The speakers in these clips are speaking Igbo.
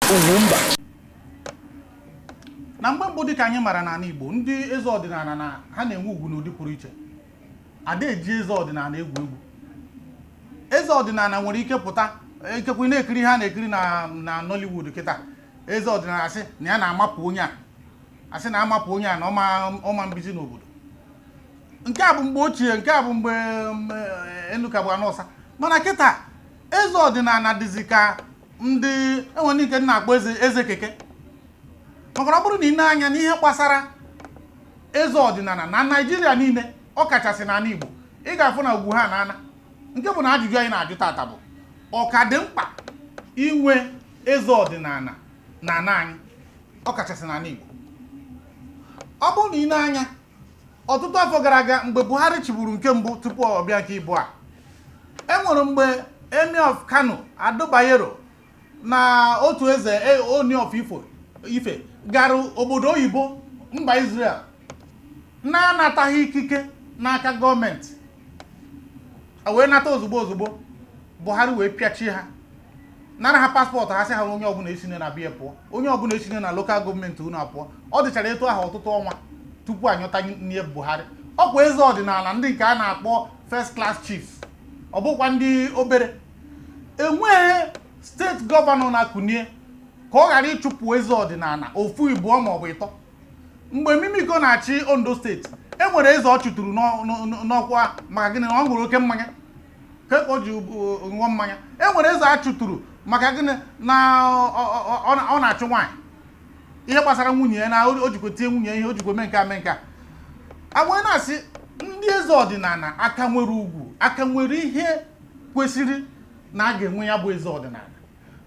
UGWUMBA. Na mgbe mbụ dịka anyị mara n'ala Igbo, ndị eze ọdịnala na ha na-enwe ugwu n'ụdị pụrụ iche. Ada eji eze ọdịnala egwu egwu. Eze ọdịnala nwere ike pụta, ikekwe na-ekiri ha na-ekiri na Nollywood kịta. Eze ọdịnala asị na ya na-amapụ onye a. Asị na amapụ onye a na ọma mbizi n'obodo. Nke a bụ mgbe ochie, nke a bụ mgbe Enuka bụ anọsa. Mana kịta eze ọdịnala dịzi ka ndị enwere ike na-akpọ eze keke. Maka ọ bụrụ na ị na-anya n'ihe gbasara eze ọdịnala na Naịjirịa niile, ọ kachasị n'ala Igbo, ị ga-afụ na ugwu ha na-ana. Nke bụ na ajụjụ anyị na-ajụ tata bụ ọ ka dị mkpa inwe eze ọdịnala n'ala anyị, ọ kachasị n'ala Igbo. Ọ bụrụ na ị na-anya ọtụtụ afọ gara aga mgbe Buhari chịburu nke mbụ tupu ọ bịa nke Igbo a, enwere mgbe Emir of Kano Ado Bayero na otu eze Oni of Ife gara obodo oyibo mba Israel na-anataghị ikike n'aka gọọmenti. Wee nata ozugbo Buhari wee pịachie ha, nara ha paspọtụ ha, sị ha onye ọbụla esine na bịa pụọ, onye ọbụla esine na lokal gọọmenti unu apụọ. Ọ dịchara etu ahụ ọtụtụ ọnwa tupu anyọta nye Buhari. Ọkwa eze ọdịnala ndị nke a na-akpọ first class chiefs, ọ bụkwa ndị obere. Enweghị steeti gọvanọ na-akụnie ka ọ ghara ịchụpụ eze ọdịnala ofu ibuọ ma ọ bụ ịtọ. Mgbe Mimiko na-achị Ondo steeti, enwere eze ọ chụtụrụ n'ọkwa maka gịnị na ọ ṅụrụ oke mmanya ka o ji ṅụọ mmanya. Enwere eze a chụtụrụ maka gịnị na ọ na-achụ nwaanyị, ihe gbasara nwunye ya, na o jikwa tie nwunye ihe, o jikwa mee nke a. Agwa na-asị ndị eze ọdịnala aka nwere ugwu, aka nwere ihe kwesịrị na a ga-enwe ya bụ eze ọdịnala.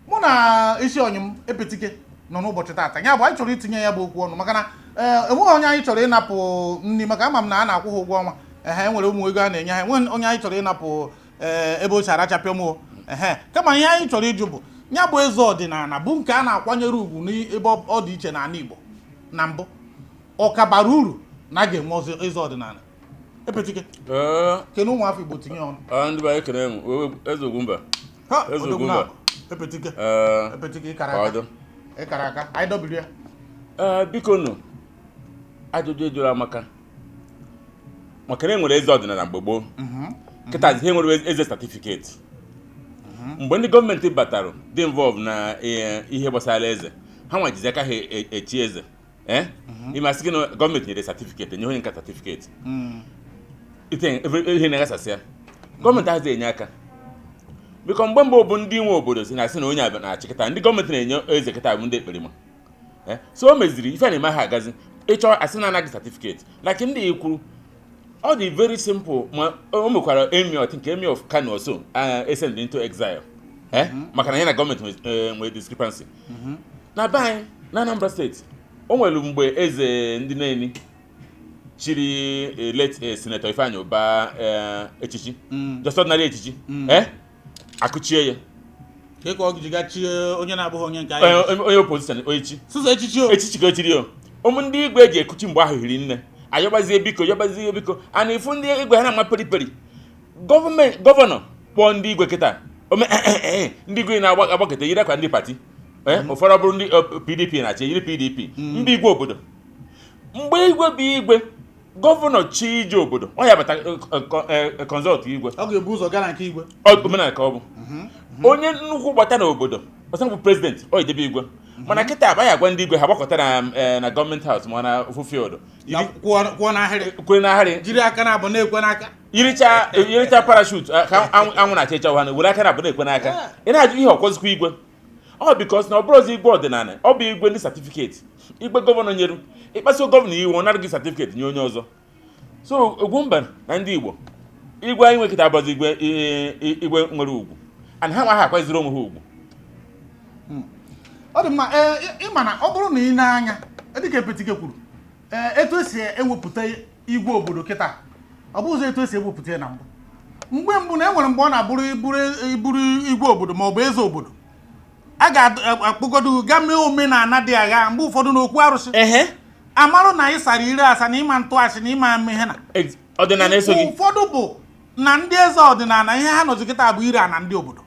Mụ na isi onye m Epetike nọ n'ụbọchị tata, ya bụ anyị chọrọ itinye ya bụ okwu ọnụ, maka na enweghị onye anyị chọrọ ịnapụ nri, maka ama m na a na-akwụ ha ụgwọ ọnwa. Enwere ụmụ ego a na-enye ha, enweghị onye anyị chọrọ ịnapụ ebe o si arachapịa m. Kama ihe anyị chọrọ ịjụ bụ ya bụ eze ọdịnala bụ nke a na-akwanyere ugwu n'ebe ọ dị iche n'ala Igbo na mbụ, ọ ka bara uru na a ga-enwe eze ọdịnala. Epetike kene ụmụafọ Igbo tinye ọnụ. Ndị be anyị kere m eze UGWUMBA. Eze UGWUMBA. Epetike ịkara aka anyị dobiri ya. Biko nụ, ajụjụ ejuru amaka maka na enwere eze ọdịnala mgbe gboo. Kịta ihe nwere eze certificate. Mgbe ndị gọọmenti batara dị involve na ihe gbasara eze, ha nwajizi aka ha echi eze. Ịmasị gị na gọọmenti nyere certificate, nye onye nka certificate, ihe na-agasasị ya, gọọmenti hazi enye aka. Biko mgbe mbụ bụ ndị nwe obodo si na-asị na onye abịa na-achị kịta, ndị gọọmenti na-enye eze kịta bụ ndị ekperima. So o meziri ife na-eme ha agazi ịchọ asị na anaghị certificate. Like ndị kwuru, ọ dị very simple. Ma o mekwara Emir of Kano also send into exile. Maka na ya na gọọmenti nwere discrepancy. Na be anyị na Anambra steeti, o nwere mgbe eze ndị na-eni chiri late Senator Ifeanyi Uba echichi, just ordinary echichi, akụchie ya. Ka ọ ji gachi onye na-abụghị onye nke anyị, onye opposition oyichi sụzọ echichi ka o chiri ya. Ụmụ ndị igwe eji ekuchi mgbe ahụ hiri nne, ayọbazie biko a na-efu ndị igwe ha na-ama periperi. Gọvanọ kpọọ ndị igwe kịta, ndị igwe na-agbakọta yiri akwa ndị pati, ụfọdụ bụrụ ndị PDP na-achị yiri PDP, ndị igwe obodo. Mgbe igwe bụ igwe, gọvanọ chi ije obodo, ọ ya bata kọnsọlt igwe, ọ ga-ebu ụzọ gaa na nke igwe, omenala ka ọ bụ. Onye nnukwu gbata n'obodo ọsọ bụ prezidenti, ọ idebe igwe. Mana kịta abaghị agwa ndị igwe ha gbakọta na gọọmenti haus ma na ofu field, kwuo n'ahịrị, jiri aka na abụ na-ekwe n'aka, yiricha parachute ka anwụ na-acha ịcha ụha na were aka na abụ na-ekwe n'aka. Ị na-ajụ ihe ọkwọzikwa igwe. Ọ bikos na ọ bụrụzi igwe ọdịnala, ọ bụ igwe ndị certificate. Igwe gọvanọ nyere ịkpaso gọvanọ iwu, ọ naghị certificate nye onye ọzọ. So UGWUMBA na ndị Igbo, igwe anyị nwekịta abụzi igwe nwere ugwu, and ha nwaghị akwaziri onwe ha ugwu. Ọ dị mma. Ịma na ọ bụrụ na ị na-anya dịka Epetike kwuru, etu esi ewepụta igwe obodo kịta, ọ bụ ụzọ etu esi ewepụta ya na mbụ. Mgbe mbụ na enwere mgbe ọ na-abụrụ iburu igwe obodo ma ọ bụ eze obodo, a ga-akpụgodo ga mee omenala dị agha. Mgbe ụfọdụ n'okwu arụsị amarụ na ị sara ire asa na ịma ntụasị na ịma mmehie na ọdịnala esoghị. Ụfọdụ bụ na ndị eze ọdịnala ihe ha nọzi kịta bụ ire ana ndị obodo.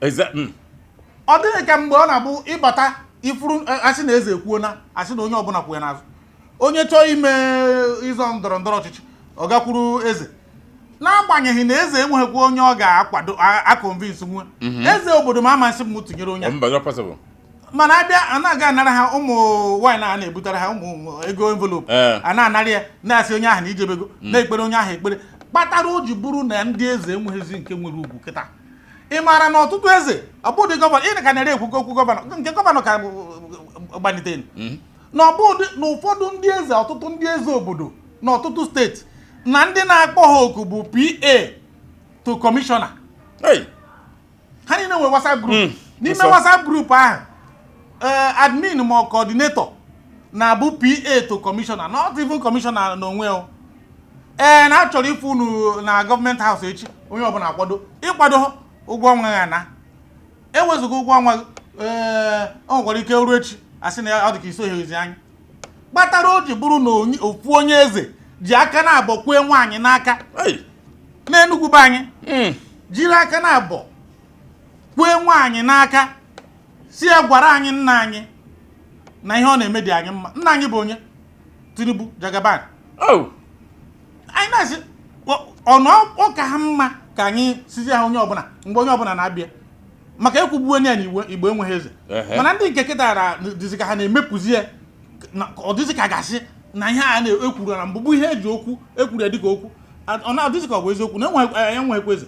Ọ dịghị ka mgbe ọ na-abụ ịbata ifuru asị na eze ekwuo na asị na onye ọbụla kwue n'azụ onye chọọ ime ịzọ ndọrọ ndọrọ ọchịchị ọ gakwuru eze n'agbanyeghị na eze enweghịkwa onye ọ ga-akwado akọnvinsi nwe eze obodo ma amasị m tụnyere onye mana abịa a na-aga anara ha ụmụ nwaanyị a na-ebutere ha ụmụ ego envelopu a na-anara ya na-asị onye ahụ na ijebego na-ekpere onye ahụ ekpere kpatara o ji bụrụ na ndị eze enweghịzi nke nwere ugwu kịta ị maara na ọtụtụ eze ọbụdị gọvanọ ị ka na-ere ekwukọ okwu gọvanọ nke gọvanọ ka gbanitere na ọbụdị na ụfọdụ ndị eze ọtụtụ ndị eze obodo na ọtụtụ steeti na ndị na-akpọ ha oku bụ PA to kọmishọna ha niile nwere WhatsApp group n'ime WhatsApp group ahụ admin ma coordinator na-abụ PA to kọmishọna not even kọmishọna n'onwe o na achọrọ ifu unu na gọọmenti haus echi onye ọbụla akwado ịkwado ụgwọ ọnwa ya na ewezuga ụgwọ ọnwa ọ nwekwara ike ruo echi asị na ọ dị ka isoghezi anyị kpatara o ji bụrụ na ofu onye eze ji aka na-abọ kwee nwaanyị n'aka n'Enugu be anyị jiri aka na-abọ kwee nwaanyị n'aka si ya gwara anyị nna anyị na ihe ọ na-eme dị anyị mma. Nna anyị bụ onye Tinubu Jagaban anyị na-asị ọka ha mma ka anyị sizi ha onye ọbụla mgbe onye ọbụla na-abịa maka ekwugbuo ya na Igbo enweghị eze mana ndị nke kịtara dịzị ka ha na-emepụzi ya ọ dịzị ka gasị na ihe a na-ekwuru na mbụbụ ihe eji okwu ekwuru ya dịka okwu ọ na-adịzị ka ọ bụ eziokwu na enweghịkwa eze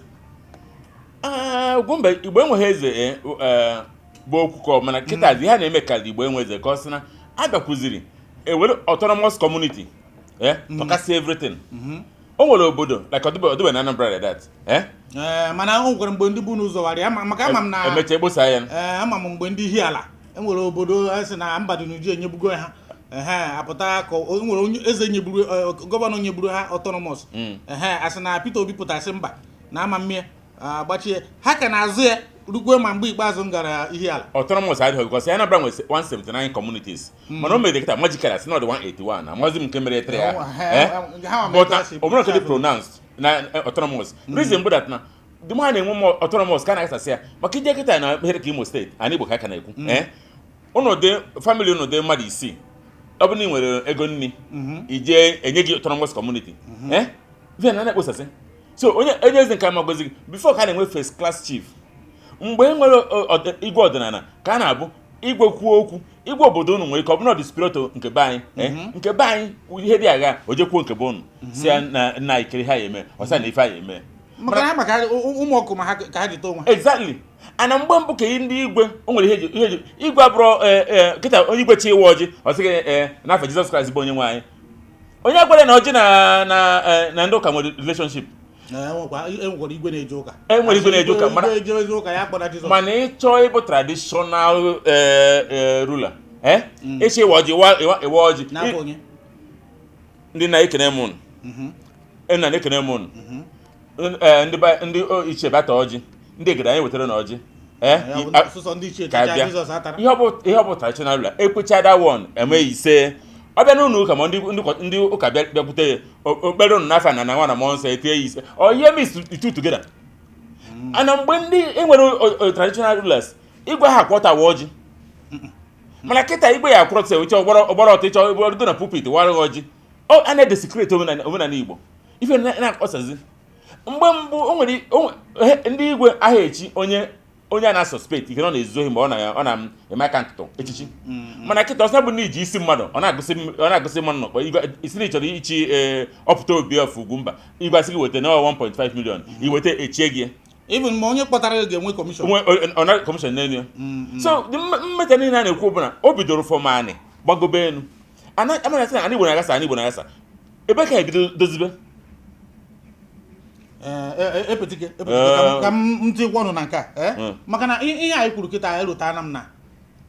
Ugwumba Igbo enweghị eze bụ okwu ka mana kịta dị ha na-eme ka Igbo enwe eze ka ọ sị na abịakwuziri ewere autonomous community tọkasị everything o nwere obodo like ọdụbe na Anambra like that mana o nwekwara mgbe ndị bụ n'ụzọ warịa maka ama m na emecha egbosa ya ama m mgbe ndị Ihiala enwere obodo asị na Mbadinuju enyebugo ha apụta ka o nwere onye eze nyegburu gọvanọ nyegburu ha autonomous asị na Peter Obi pụtasị mba na ama mmịa gbachie ha ka na-azụ ya rugwe ma mgbe ikpeazụ m gara Ihiala autonomous adịghị because Anambra nwere 179 communities mana o mere kịta magical asị na ọ dị 181 amazi m nke mere 3 ahụ but obodo nke dị pronounced na autonomous reason bụ that na dị m ha na-enwe autonomous ka na-akasasị ya maka ije kịta na here ka Imo steeti ana Igbo ka na-ekwu ụnọdụ family ụnọdụ mmadụ isii ọ bụ na ị nwere ego nni ije enye gị autonomous community via na na-ekposasị so onye eze nke amagozi gị before ka na-enwe first class chief mgbe e nwere igwe ọdịnala ka a na-abụ igwe kwuo okwu igwe obodo unu nwere ike ọ bụrụ na spirito nke be anyị nke be anyị ihe dị agha o jekwuo nke be unu si ya na ikiri ha ya eme ọsa na ife ha ya eme maka ụmụ ọkụ ma ha ka ha ji too onwe exactly ana mgbe mbụ ka ndị igwe o nwere ihe igwe abụrụ kịta onye igwe chi iwe ọjị ọ sịghị n'afọ Jizọs Kraịst bụ onye nwe anyị onye gwara na ọjị na ndị ụka nwere relationship enwere igwe na-eje ụka mana ịchọọ ịbụ traditional ruler ịchọ iwe ọjị ndị na-ekene m nna na-ekene m ndị ichie bata ọjị ndị egede anyị wetara na ọjị ihe ọ bụ traditional ruler ekwecha that one emeghị ise ọ bịa n'ụlọ ụka ma ndị ụka bịakwute ya okpere ụnụ n'afọ na nwa na mmụọ nsọ etie ya ise ọ ihe mis two together ana mgbe ndị enwere traditional rulers igwe ha akwọtawa ọjị mana kịta igwe ya akwọrọ tse uche ọgbara ọtọ ịchọ ọdụgo na pulpit wara ọjị a na-edesecrate omenala Igbo ife na-akọsazi mgbe mbụ o nwere ndị igwe aha echi onye a na-suspect ike nọ na-ezu ohi mgbe ọ na-eme aka ntụtụ echichi mana kịta ọsọ bụ na iji isi mmadụ ọ na-agụsị mmadụ n'ọkpọ isi na ịchọrọ ichi ọpụta obi of Ugwumba igwe asị gị weta na 1.5 million iweta echie gị even ma onye kpọtara ga-enwe kọmishọn kọmishọn n'elu ya so mmeta niile a na-ekwu bụ na o bidoro fọmanị gbagobe elu amana sị na Igbo na-agasa ebe ka ebido dozibe epetike ka m tikwa ọnụ na nke a maka na ihe anyị kwuru kịta erutana m na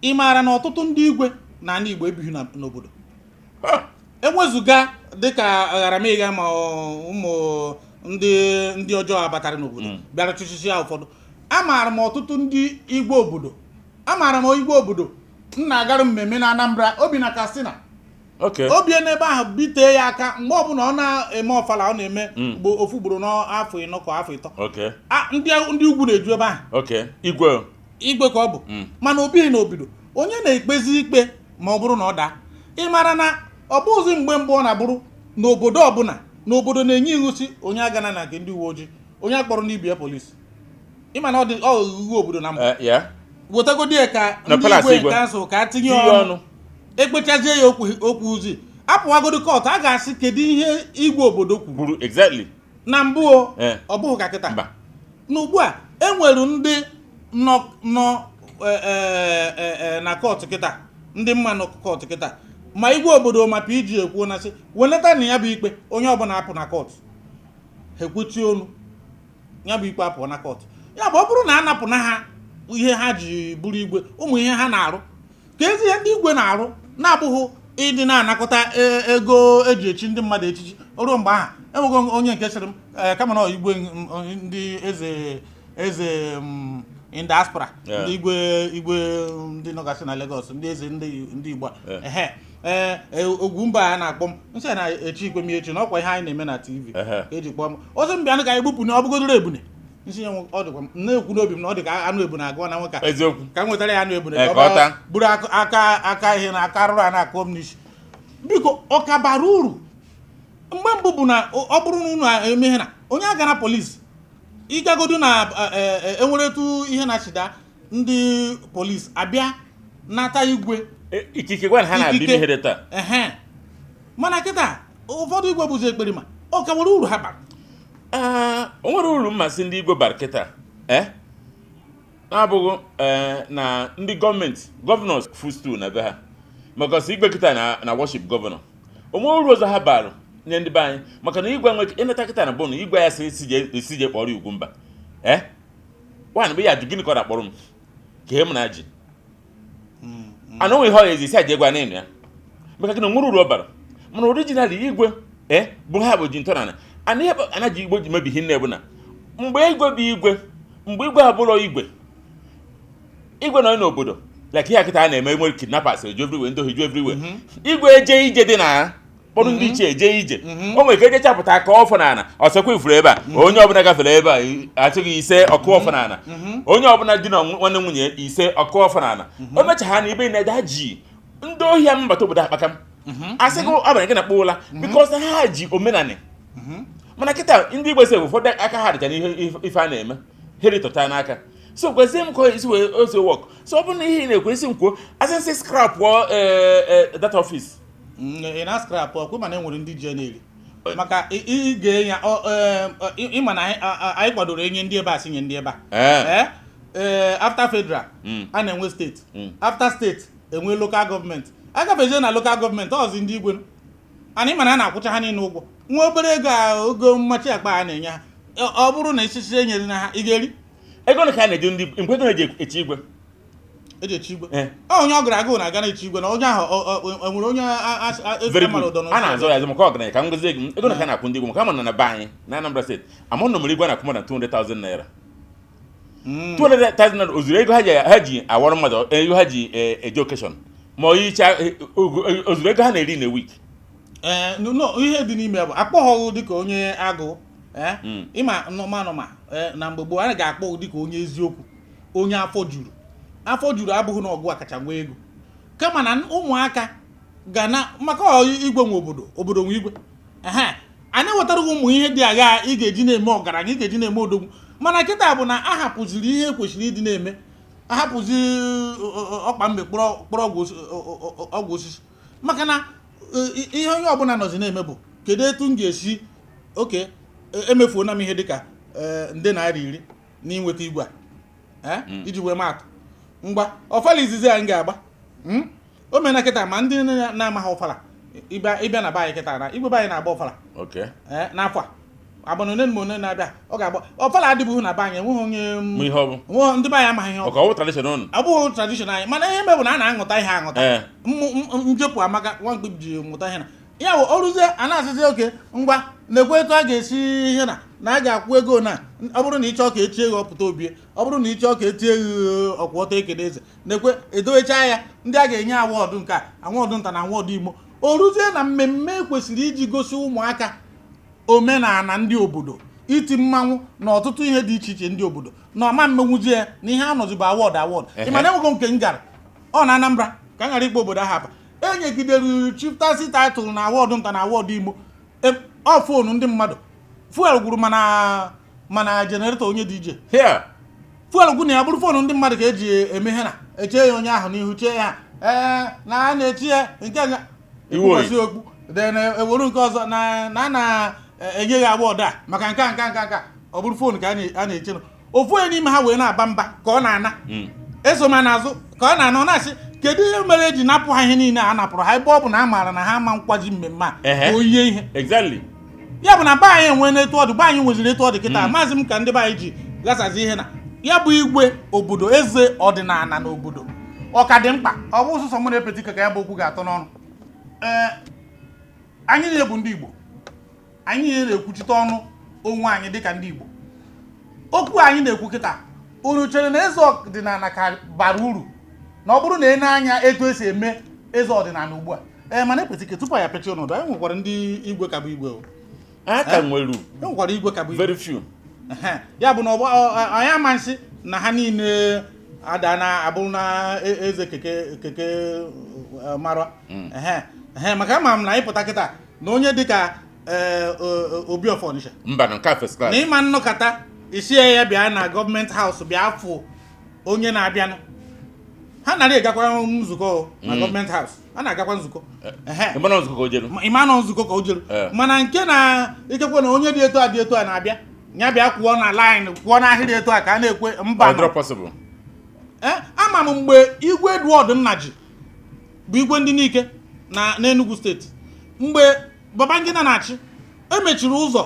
ị maara na ọtụtụ ndị igwe na ndị Igbo ebighị n'obodo enwezuga dịka agharamịga ma ụmụ ndị ọjọọ abatara n'obodo bịara chụchịchị ya ụfọdụ amaara m ọtụtụ ndị igwe obodo amaara m igwe obodo m na-agara mmemme na Anambra obi na Katsina obie n'ebe ahụ bitee ya aka mgbe ọbụla ọ na-eme ọfala ọ na-eme ofu ugboro n'afọ 4 ka afọ 3 ndị ugwu na-eju ebe ahụ igwe ka ọ bụ mana obighị na obido onye na-ekpezi ikpe ma ọ bụrụ na ọ daa ị mara na ọ bụghịzi mgbe mbụ ọ na-abụrụ n'obodo ọbụla n'obodo na-enye iwu si onye agana na nke ndị uwe ojii onye akpọrọ n'ibie polisi ịma na ọ dị iwu obodo na mbụ wetagodi ka ndị igwe kansụl ka tinye ọnụ ekpechazie ya okwu uzi apụwagodi kọtụ a ga-asị kedu ihe igwe obodo kwuru na mbụ ọ bụghị ka kịta na ugbu a enwere ndị nọ na kọtụ kịta ndị mma nọ kọtụ kịta ma igwe obodo ma PG ekwuo na sị weleta na ya bụ ikpe onye ọbụla apụ na kọtụ ha ekwuchi ọnụ ya bụ ikpe apụ na kọtụ ya bụ ọ bụrụ na a napụ na ha ihe ha ji bụrụ igwe ụmụ ihe ha na-arụ ka ezi ihe ndị igwe na-arụ na-abụghị ịdị na-anakọta ego eji echi ndị mmadụ echichi ruo mgbe aha enweghị onye nke sịrị m kama na igwe ndị eze in diaspora ndị igwe ndị nọgasị na Lagos ndị eze ndị Igbo Ogwumba a na-akpọ m nsị na-echi ikwe m echi na ọkwa ihe anyị na-eme na TV ka eji kpọọ m ọzọ m bịanụ ka anyị gbupụ na ọ bụgodoro ebune nsị ya ọ dịkwa m na-ekwu n'obi m na ọ dị ka anụ ebune agụọ na nwoke ka m nwetara ya anụ ebune ka ọ bụrụ aka ihe na aka arụrụ a na-akọ m n'isi biko ọ ka bara uru mgbe mbụ bụ na ọ bụrụ na unu emeghe na onye aga na polisi ịgagodu na enweretu ihe na-achịda ndị polisi abịa nata igwe ikike gwa ha na-abịa ihe dị taa mana kịta ụfọdụ igwe bụzi ekperima ọ ka nwere uru ha bara o nwere uru mmasị ndị igwe bara kịta na-abụghị na ndị gọvanọs fustu na be ha maka ọsọ igwe kịta na worship gọvanọ o nwere uru ọzọ ha bara nye ndị be anyị maka na igwe nwere ịnata kịta na bụ na igwe ya si je kpọrọ Ugwumba nwaanyị bụ ya ajụ gịnị ka ọ na-akpọrọ m ka ihe m na-ajị ana onwe ihe ọ ezi isi aji egwa n'elu ya maka gị na nwere uru ọ bara mana orijinali igwe bụ ha bụ ji ntọnala ana ihe anaji igbo ji mebi ihe nne bụ na mgbe igwe bụ igwe mgbe igwe abụrọ igwe nọ n'obodo like ihe kịta a na-eme nwere kidnappers eju everywhere ndị ohi ju everywhere igwe eje ije dị na kpọrọ ndị iche eje ije o nwere ka eje chapụta ka ọfọ na ana ọsọkwa ifuru ebe a onye ọbụla gafere ebe a achọghị ise ọkụ ọfọ na ana onye ọbụla dị na nwanne nwunye ise ọkụ ọfọ na ana o mecha ha na ibe na-eda ji ndị ohi a mbata obodo akpaka m asịgụ abalị gị na kpụla bikos ha ji omenani mana kịta ndị Igbo sị ụfọdụ aka ha dịcha n'ihe ife a na-eme heritọta n'aka so kwesịrị m ka isi wee ozo wọk so ọ bụrụ na ihe na-ekwe isi m kwuo asịsị skrap that office ị na skrap ọkwe mana enwere ndị ji na-eri maka ige ya ịma na anyị kwadoro enye ndị ebe a si nye ndị ebe a after federal a na-enwe steeti after steeti enwe local gọọmenti agafezie na local gọọmenti ọzi ndị igwe ana ịma na a na-akwụcha ha niile ụgwọ nwa obere ego mmachi akpa a na-enye ha ọ bụrụ na isichi enyere na ha ị ga-eri ego na ka a na-eji ndị mgbe ego na-eji echi igwe eji echi igwe onye ọ gara agụ na-aga na-echi igwe na onye ahụ enwere onye a na-azọ ya azụ maka ọgaranya ka m gozie gị ego na ka na-akwụ ndị igwe maka ama na be anyị na Anambra steeti amụ na mere igwe na-akwụ na 200,000 naira 200,000 naira ozuru ego ha ji awọrọ mmadụ ego ha ji eje okeshọn ma oyicha ozuru ego ha na-eri na week ihe dị n'ime bụ akpọghọghụ dịka onye agụ ịma nọma na mgbe gboo a ga-akpọ dịka onye eziokwu onye afọ juru abụghị na ọgụ akacha nwe ego kama na ụmụaka ga na maka igwe nwe obodo nwe igwe a na-ewetara ụmụ ihe dị agha ị ga-eji na-eme ọgaranya ị ga-eji na-eme odogwu mana kịta bụ na a hapụziri ihe kwesịrị ịdị na-eme ahapụzi ọkpa mbe kpọrọ ọgwụ osisi maka na ihe onye ọbụla nọzi na-eme bụ kedu etu m ga-esi oke emefuona m ihe dịka nde naira 10 n'inweta igwe a iji wee maatụ ngwa ọfala izizi anyị ga-agba o mena kịta ma ndị na-amaghị ọfala ịbịa na be anyị kịta na igwe be anyị na-agba ọfala n'afọ a agbanone m one na-abịa ọ ga-agba ọfala adịbụghị na be anyị enweghị ndị be anyị amaghị ihe ọ bụghị tradishọn anyị mana ihe mebụ na a na-aṅụta ihe aṅụta njepụ amaka nwa mgbe ji mụta ihe na ya bụ ọrụzie a na-asịzi oke ngwa na-ekwe etu a ga-esi ihe na a ga-akwụ ego na ọ bụrụ na ịchọọ ka etie gị ọpụta obie ọ bụrụ na ịchọọ ka etie gị ọkwụọta ekene eze na-ekwe edowecha ya ndị a ga-enye awọdụ nke awọdụ nta na awọdụ imo o ruzie na mmemme kwesịrị iji gosi ụmụaka omenala ndị obodo iti mmanwụ na ọtụtụ ihe dị iche iche ndị obodo na ọma mmenwuzie ya na ihe anọzi bụ awọdụ ịma na enwego nke m gara ọ na Anambra ka a ghara ikpo obodo ahụ apa enyegidere chieftaincy title na awọdụ nta na awọdụ Igbo ọ fonu ndị mmadụ fuel gwuru mana generator onye DJ here fuel gwuru na ya bụrụ fonu ndị mmadụ ka eji eme ihe na eche ya onye ahụ n'ihu chee ya na a na-echi ya nke ikwukwasị okpu then ewere nke ọzọ na na-enye ya awọdụ a maka nka ọ bụrụ fonu ka a na-eche ofu onye n'ime ha wee na-aba mba ka ọ na-ana eso ma n'azụ ka ọ na-ana ọ na-asị kedu ihe mere eji napụ ha ihe niile a napụrụ ha ebe ọ bụ na a maara na ha ama nkwaji mmemme a oyie ihe exactly ya bụ na be anyị enwe n'etu ọdụ be anyị nweziri etu ọdụ kịta maazị m ka ndị be anyị ji gasazi ihe na ya bụ igwe obodo eze ọdịnala n'obodo ọ ka dị mkpa ọ bụ ụsụsọ mụ na-epeti ka ya bụ okwu ga-atọ n'ọnụ anyị niile bụ ndị Igbo anyị niile na-ekwuchite ọnụ onwe anyị dịka ndị Igbo okwu anyị na-ekwu kịta unu chere na eze ọdịnala ka bara uru na ọ bụrụ na ene anya etu esi eme eze ọdịnala ugbu a mana epetike tupu ya pechi ọnọdụ anyị nwekwara ndị igwe ka bụ igwe aka nwere nwekwara igwe ka bụ igwe very few ya bụ na anyị ama nsị na ha niile ada na abụrụ na eze keke mara maka ama m na ịpụta kịta na onye dịka Obi of Onitsha mba na nke first class na ịma nnọkọta isi ya bịa na gọọmenti haus bịa fụ onye na-abịanụ ha nara egakwa nzukọ na gọọmenti haus a na-agakwa nzukọ ịma nọ nzukọ ka o jere mana nke na ikekwe na onye dị etu a na-abịa ya bịa kwụọ na line kwụọ n'ahịrị etu a ka a na-ekwe mba ama m mgbe igwe Edward Nnaji bụ igwe ndị n'ike na n'Enugu steeti mgbe Babangida na-achị emechiri ụzọ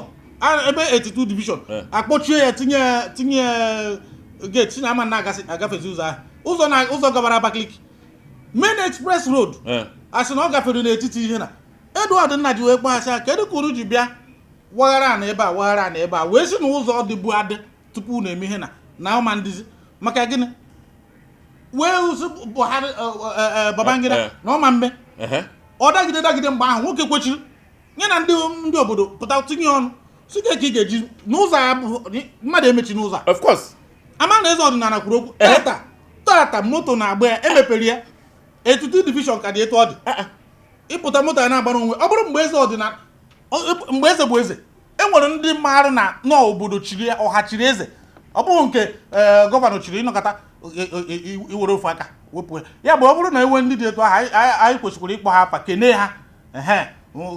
ebe 82 division akpọchie ya tinye gate na ama na-agafezi ụzọ ahụ ụzọ gabara Abakaliki main express road asị na ọ gafere n'etiti ihe na Edward Nnaji wee kpaghasị kedu ka unu ji bịa waghara na ebe a wee si na ụzọ dịbu adị tupu na-eme ihe na ọma ndizi maka gịnị wee usi Buhari Babangida na ọma mbe ọ dagide mgbe ahụ nwoke kwechiri nye na ndị obodo pụta tinye ọnụ si ka ị ga-eji n'ụzọ mmadụ emechi n'ụzọ of course ama na eze ọdịnala kwuru okwu tata moto na-agba ya emepere ya 82 division ka dị etu ọ dị ịpụta moto a na-agbara onwe ọ bụrụ mgbe eze ọdịnala mgbe eze bụ eze enwere ndị mmadụ na n'obodo chiri ya ọha chiri eze ọ bụghị nke gọvanọ chiri ịnọkọta iwere ofu aka wepụ ya bụ ọ bụrụ na enwe ndị dị etu ahụ anyị kwesịkwara ịkpọ ha afa kene ha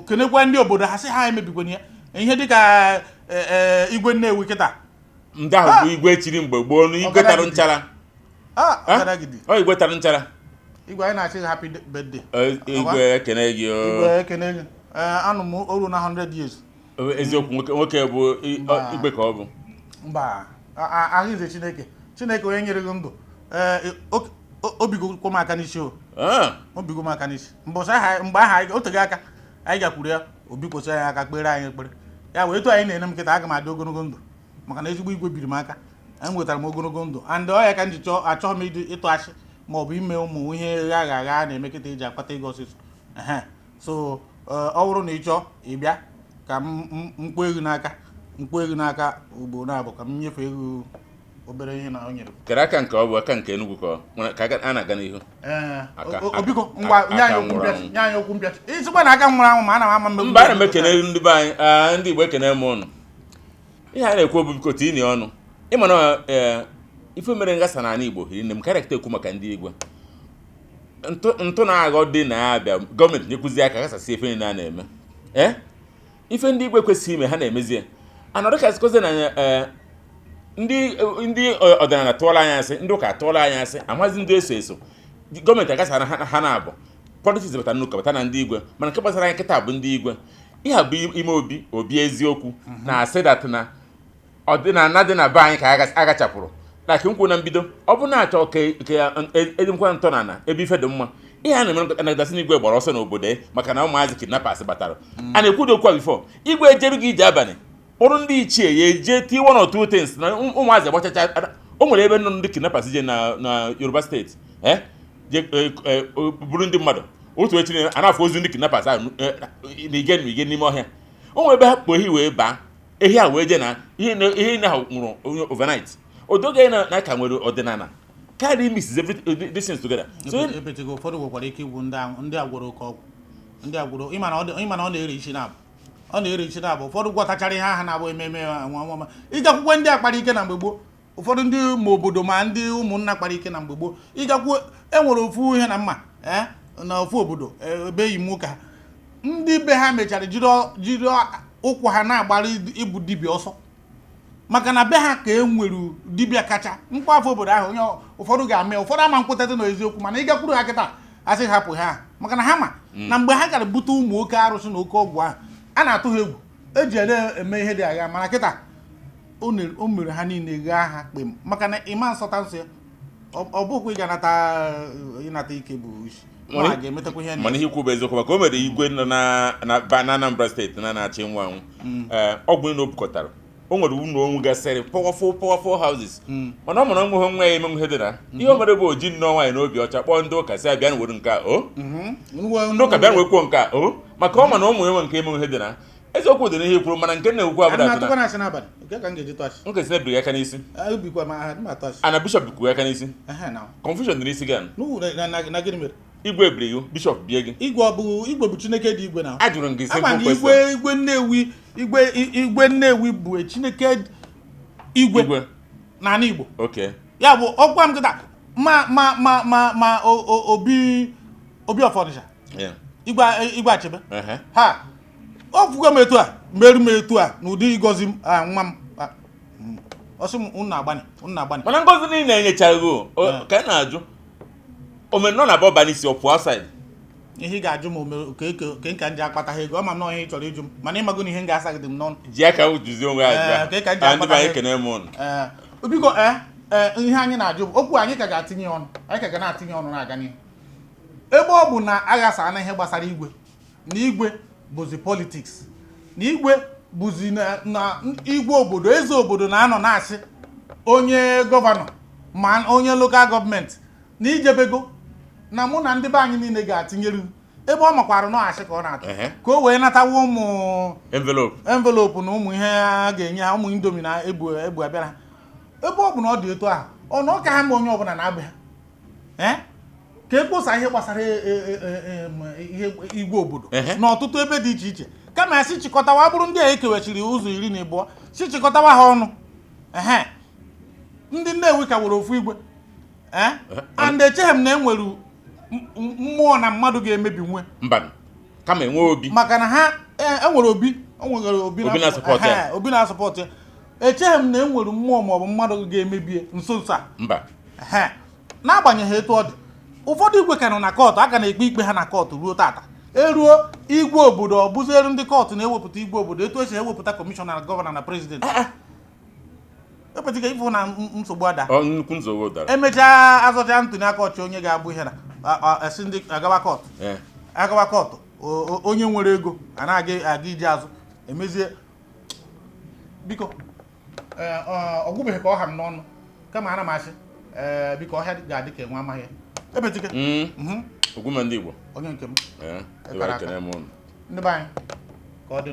kenekwa ndị obodo ha sị ha emebikwana ya ihe dịka igwe Nnewi kịta ndị ahụ bụ igwe chiri mgbe gboo igwe tarụ nchara igwe tarụ nchara igwe anyị na-achị happy birthday igwe ekene gị anụ m oru na 100 years eziokwu nwoke bụ igwe ka ọ bụ mba ahụize Chineke onye nyere gị ndụ obigokwa m aka n'isi obigo m aka n'isi mgbe ahụ oteghị aka anyị gakwuru ya obi kwụsị anyị aka kpere anyị ekpere ya wee etu anyị na-ene m nkịta aga m adị ogologo ndụ maka na ezigbo igwe biri m aka anyị nwetara m ogologo ndụ and ọ ya ka m ji achọghị m ịtụ achị ma ọ bụ ime ụmụ ihe agha na-eme kịta eji akpata ego ọsịsọ so ọ bụrụ na ị chọọ ịbịa ka mkpọ ego n'aka ugbo na-abụ ka m nyefee ego obere ihe na o nyere kere aka nke ọ bụ aka nke Enugu ka a na-aga n'ihu obiko ngwa nye anyị okwu mpịachi isikwa na aka nwụrụ anwụ ma ana m ama mba ana m ekene ndị be anyị ndị Igbo ekene m ụnụ ihe a na-ekwu obubiko tinye ọnụ ịma na ife mere ngasa n'ala Igbo hiri nne m karakta ekwu maka ndị igwe ntụ na-aghọ dị na-abịa gọọmenti nyekwuzi aka gasasị ife niile a na-eme ife ndị igwe kwesịrị ime ha na-emezie anọdụkasịkozi na ndị ọdịnala tụọla anyị asị ndị ụka tụọla anyị asị amazi ndị eso gọọmenti agasara ha na-abụ politiks bata nnukwu bata na ndị igwe mana nke gbasara anyị nkịta bụ ndị igwe ihe bụ ime obi eziokwu na asị dat na ọdịnala dị na be anyị ka agachapụrụ like nkwu na mbido ọ bụ na-achọ ka edimkwa ntọnala ebe ife dị mma ihe a na-eme na-adasị n'igwe gbara ọsọ n'obodo maka na ụmụazị kidnappers batara a na-ekwu okwu bifo igwe ejeru gị ije abalị kpụrụ ndị ichie ya eje ti one or two things na ụmụazị gbachacha o nwere ebe nọ ndị kidnappers je na Yoruba steeti bụrụ ndị mmadụ otu echi a na-afụ ozu ndị kidnappers ahụ na ige n'ime ọhịa o nwere ebe ha kpụ ehi wee baa ehi a wee je na ihe ahụ nwụrụ overnight odoge na ka nwere ọdịnala carry mixes everything these things together. So epetigo ụfọdụ nwekwara ike igwu ndị agwụrụ oke ọgwụ ndị agwụrụ ịma na ọ na-eri isi na abụ ụfọdụ gwọtachara ihe aha na-abụ ememe nwa ịgakwukwe ndị akpara ike na mgbe gboo ụfọdụ ndị ma obodo ma ndị ụmụnna kpara ike na mgbe gboo ịgakwu enwere ofu ihe na mma na ofu obodo ebe yi nwoke ha ndị be ha mechara jiri ụkwụ ha na-agbara ibu dibịa ọsọ maka na be ha ka nwere dibịa kacha mkpa afọ obodo ahụ onye ụfọdụ ga-ame ụfọdụ ama nkwụtatị na eziokwu mana ịgakwuru ha kịta asị hapụ ha maka na ha ma na mgbe ha gara bute ụmụ oke arụsị na oke ọgwụ ahụ a na-atụ ha egwu eji eme ihe dị agha mana kịta o mere ha niile ghaa ha kpem maka na ịma nsọta nsọ ya ọ bụkwa ịnata ike bụ isi ga-emetakwa ihe mana ihe ikwu bụ eziokwu maka o mere igwe nọ na Anambra steeti na-achị nwa anwụ ọgwụ na obukọtara o nwere ụlọ onwe gasịrị powerful houses mana ọ mụrụ nwe nwa ya eme ihe dị na ihe o mere bụ oji nnọọ nwaanyị n'obi ọcha kpọọ ndị ụka sị abịa nwere nke a ndị ụka bịa nwekwuo nke a maka ọ ma na ụmụ enwe nke eme ihe dị na eziokwu dị n'ihe kwuru mana nke na-ekwu abụda nkesi na ebiri aka n'isi ana bishọp bikwu aka n'isi confusion dị n'isi gị igwe ebiri gị bishọp bie gị igwe bụ Chineke dị igwe na ajụrụ m gị simple igwe Nnewi bụ Chineke igwe n'ala Igbo ya bụ ọkwa m kịta ma obi ọfọdụcha igwe achebe ha ọ fụgo m etu a merụ m etu a n'ụdị ịgọzi nwa m ọsị m unu na-agbani mana ngọzi niile enyechaghị ka ị na-ajụ omenọ na bọba n'isi ọpụ outside ihe ị ga-ajụ m ke nka nji akpata ha ego ọ ma m na ihe ị chọrọ ịjụ m mana ịmago na ihe m ga-asagide m n'ọnụ ji aka juzie onwe ya ndị anyị kene m ọnụ biko ihe anyị na-ajụ bụ okwu anyị ka ga-atinye ọnụ anyị ka ga na-atinye ọnụ na-aga n'ihu ebe ọ bụ na aghasa na ihe gbasara igwe na igwe bụzi politiks na igwe bụzi na igwe obodo eze obodo na-anọ na-achị onye gọvanọ ma onye lokal gọọmenti na ijebego na mụ na ndị be anyị niile ga-atinyere ebe ọ makwara n'ọchị ka ọ na-atụ ka o wee natawa ụmụ envelopu na ụmụ ihe a ga-enye ha ụmụ indomi na ebu abịara ha ebe ọ bụ na ọ dị etu ahụ ọ na ọka ha ma onye ọbụla na-abịa ka ekposa ihe gbasara ihe igwe obodo n'ọtụtụ ebe dị iche iche kama ya si chịkọtawa bụrụ ndị a ekewechiri ụzọ 12 si chịkọtawa ha ọnụ ndị Nnewi ka were ofu igwe and echeghị m na enwere mmụọ na mmadụ ga-emebi nwe mba kama enwe obi maka na ha enwere obi na-asọpọtụ ya echeghị m na enwere mmụọ maọbụ mmadụ ga-emebie nso a mba n'agbanyeghị etu ọ dị ụfọdụ igwe ka nọ na kọtụ aka na-ekpe ikpe ha na kọtụ ruo tata eruo igwe obodo ọ bụzieru ndị kọtụ na-ewepụta igwe obodo etu esi ewepụta kọmishọna na gọvanọ na prezidenti epetiga ifụ na nsogbu ada emechaa azọcha ntụli aka ọchị onye ga-abụ ihe na esi ndị agawa kọtụ onye nwere ego a na-aga ije azụ emezie biko ọgwụbeghị ka ọ ha m n'ọnụ kama ana m asị biko ọhịa ga-adị ka enwe amaghị epetike ogwuma ndị Igbo onye nke m ndị be anyị ka ọ dị